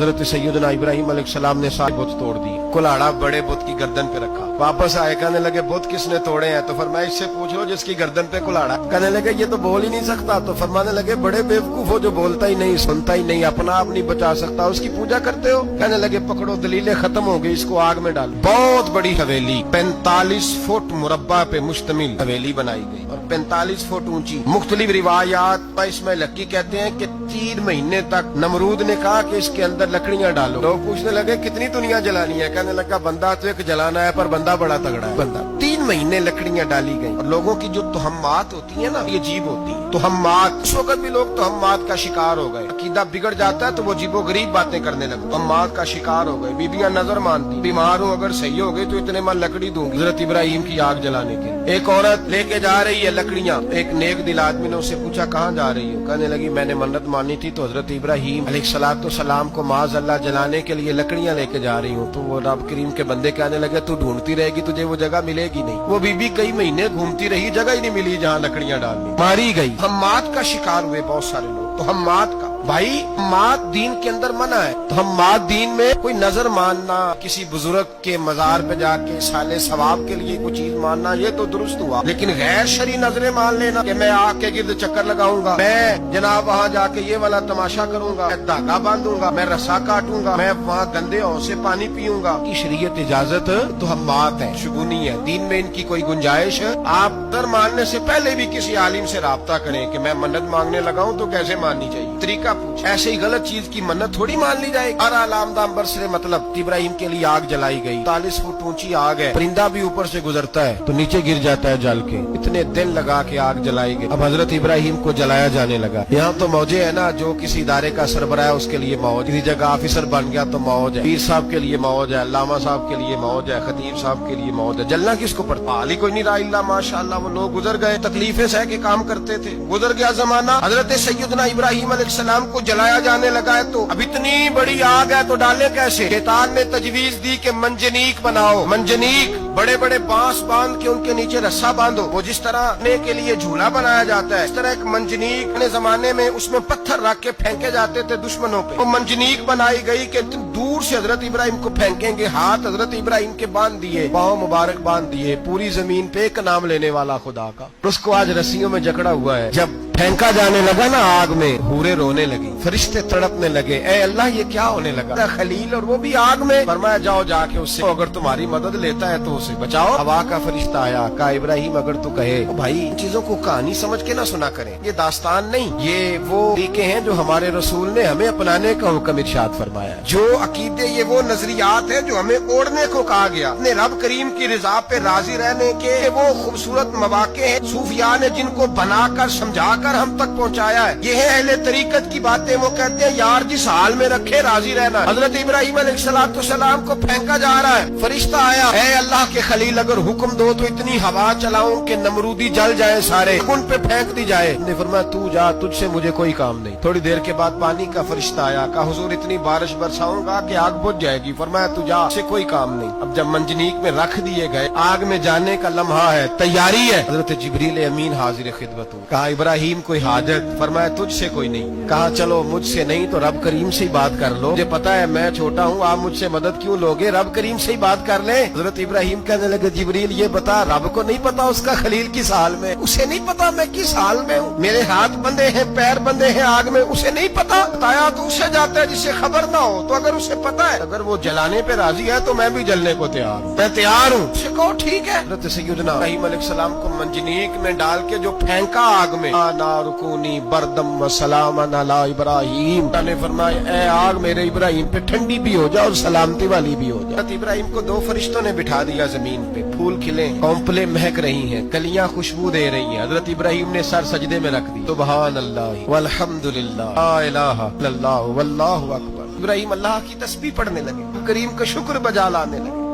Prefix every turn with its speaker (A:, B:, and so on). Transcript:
A: हजरत सैयदना इब्राहिम अलैहिस्सलाम ने सारे बुत तोड़ दिए, कुल्हाड़ा बड़े बुत की गर्दन पे रखा। वापस आए, कहने लगे बुत किसने तोड़े हैं? तो फरमाया इससे पूछ लो जिसकी गर्दन पे कुल्हाड़ा। कहने लगे ये तो बोल ही नहीं सकता। तो फरमाने लगे बड़े बेवकूफ हो, जो बोलता ही नहीं, सुनता ही नहीं, अपना आप नहीं बचा सकता, उसकी पूजा करते हो? कहने लगे पकड़ो, दलीलें खत्म हो गई, इसको आग में डालो। बहुत बड़ी हवेली, 45 फुट मुरब्बा पे मुश्तमिल हवेली बनाई गई और 45 फुट ऊंची। मुख्तलिफ रिवायात इसमें लक्की कहते हैं कि 3 महीने तक नमरूद ने कहा कि इसके अंदर लकड़ियां डालो। लोग पूछने लगे कितनी दुनिया जलानी है? कहने लगा बंदा तो एक जलाना है, पर बंदा बड़ा तगड़ा है। बंदा 3 महीने लकड़ियां डाली गई। और लोगों की जो तोहमात होती है ना, ये अजीब होती है तोहमात। उस वक्त भी लोग तोहमात का शिकार हो गए। अकीदा बिगड़ जाता है तो वो अजीबो गरीब बातें करने लगे, तोहमात का शिकार हो गए। बीबियां नजर मानती, बीमार हूँ अगर सही हो गई तो इतने मन लकड़ी दूंगी हजरत इब्राहिम की आग जलाने के लिए। एक औरत लेके जा रही है लकड़ियां। एक नेक दिल आदमी ने उससे पूछा कहाँ जा रही हो? कहने लगी मैंने मन्नत मानी थी तो हजरत इब्राहिम अलैहिस्सलाम को माज अल्लाह जलाने के लिए लकड़ियां लेके जा रही हूँ। तो वो रब करीम के बंदे कहने लगे तू ढूंढती रहेगी, तुझे वो जगह मिलेगी नहीं। वो बीबी कई महीने घूमती रही, जगह ही नहीं मिली जहाँ लकड़ियां डालनी, मारी गई। हम्मात का शिकार हुए बहुत सारे लोग। तो हम्मात का भाई, हम्मात दीन के अंदर मना है। तो हम्मात दीन में कोई नजर मानना, किसी बुजुर्ग के मजार पे जाके साले सवाब के लिए कोई चीज मानना, ये तो दुरुस्त हुआ। लेकिन गैर शरी नजरें मान लेना कि मैं आग के गिर्द चक्कर लगाऊंगा, मैं जनाब वहाँ जाके ये वाला तमाशा करूंगा, मैं धागा बांधूंगा, मैं रस्सा काटूंगा, मैं वहाँ गंदे औं से पानी पीऊंगा, की शरीयत इजाजत तो हम्मात है, शुगुनी है। दीन में इनकी कोई गुंजाइश है? आप दर मानने से पहले भी किसी आलिम से राब्ता करें कि मैं मन्नत मांगने लगाऊं तो कैसे माननी चाहिए, तरीका पूछ। ऐसे ही गलत चीज की मन्नत थोड़ी मान ली जाए। बरसरे मतलब इब्राहिम के लिए आग जलाई गई, 40 फुट ऊंची आग है, परिंदा भी ऊपर से गुजरता है तो नीचे गिर जाता है जल के। इतने दिन लगा के आग जलाई गई। अब हजरत इब्राहिम को जलाया जाने लगा। यहाँ तो मौजे है ना, जो किसी इदारे का सरबराह है उसके लिए मौज, किसी जगह ऑफिसर बन गया तो मौज है, पीर साहब के लिए मौज है, अल्लामा साहब के लिए मौज है, खतीब साहब के लिए मौज है। जलना किसको पड़ता? हाल ही कोई नहीं रहा इल्ला माशाअल्लाह। वो लोग गुजर गए, तकलीफें सह के काम करते थे, गुजर गया जमाना। हजरत सैयदना इब्राहिम अलैहिस्सलाम को जलाया जाने लगा है तो अब इतनी बड़ी आग है तो डाले कैसे? शैतान ने तजवीज दी कि मंजनीक बनाओ, मंजनीक, बड़े बड़े बांस बांध के उनके नीचे रस्सा बांधो। वो जिस तरह ने के लिए झूला बनाया जाता है, इस तरह एक मंजनीक ने जमाने में उसमें पत्थर रख के फेंके जाते थे दुश्मनों पे। वो मंजनीक बनाई गई कि दूर से हजरत इब्राहिम को फेंकेंगे। हाथ हजरत इब्राहिम के बांध दिए, पाँव मुबारक बांध दिए, पूरी जमीन पे एक नाम लेने वाला खुदा का। उसको आज रस्सियों में जकड़ा हुआ है। जब फेंका जाने लगा ना आग में, हूरे रोने लगी, फरिश्ते तड़पने लगे, ए अल्लाह ये क्या होने लगा? खलील और वो भी आग में। फरमाया जाओ जाके उससे, अगर तुम्हारी मदद लेता है तो उसे बचाओ। हवा का फरिश्ता आया, कहा इब्राहिम अगर तू कहे तो भाई इन चीजों को कहानी समझ के ना सुना करें, ये दास्तान नहीं, ये वो तरीके हैं जो हमारे रसूल ने हमें अपनाने का हुक्म इरशाद फरमाया। जो अकीदे, ये वो नजरियात है जो हमें ओढ़ने को कहा गया। अपने रब करीम की रिजा पे राजी रहने के वो खूबसूरत मौके हैं सूफिया ने जिनको बनाकर समझाकर हम तक पहुंचाया है। ये है अहले तरीकत की बातें। वो कहते हैं यार जिस हाल में रखे राजी रहना। हजरत इब्राहिम अलैहिस्सलाम को फेंका जा रहा है, फरिश्ता आया, ऐ अल्लाह के खलील अगर हुक्म दो तो इतनी हवा चलाऊं कि नमरूदी जल जाए सारे, उन पे फेंक दी जाए। ने फरमाया तू जा, तुझसे मुझे कोई काम नहीं। थोड़ी देर के बाद पानी का फरिश्ता आया, कहा हुजूर इतनी बारिश बरसाऊंगा कि आग बुझ जाएगी। फरमाया तू जा, से कोई काम नहीं। अब जब मंजनीक में रख दिए गए, आग में जाने का लम्हा है, तैयारी है, हजरत जिब्रील अमीन हाजिर खिदमत हो। कहा इब्राहिम कोई हाजत? फरमाया तुझसे कोई नहीं। कहा चलो मुझसे नहीं तो रब करीम से ही बात कर लो, मुझे पता है मैं छोटा हूँ, आप मुझसे मदद क्यों लोगे, रब करीम से ही बात कर ले। हजरत इब्राहिम कहने लगे जिब्रील ये बता, रब को नहीं पता उसका खलील किस हाल में? उसे नहीं पता मैं किस हाल में हूँ, मेरे हाथ बंधे हैं, पैर बंधे हैं आग में, उसे नहीं पता। बताया तो उसे जाता है जिसे खबर ना हो। तो अगर उसे पता है, अगर वो जलाने पे राजी है तो मैं भी जलने को तैयार हूँ, मैं तैयार हूँ। उसे कहो ठीक है। हजरत सैयदना इब्राहिम अलैहिस्सलाम को मंजनीक में डाल के जो फेंका आग में, नारुकूनी बरदम व सलामन अला इब्राहिम, ने फरमाया ए आग मेरे इब्राहिम पे ठंडी भी हो जा और सलामती वाली भी हो जा। इब्राहिम को 2 फरिश्तों ने बिठा दिया जमीन पे, फूल खिले, कौंपले महक रही हैं, कलियां खुशबू दे रही हैं। हजरत इब्राहिम ने सर सजदे में रख दी, सुभान अल्लाह वल्हम्दुलिल्लाह ला इलाहा इल्लल्लाह वल्लाहु अकबर। इब्राहिम अल्लाह की तस्बीह पढ़ने लगे, करीम का शुक्र बजा लाने लगे।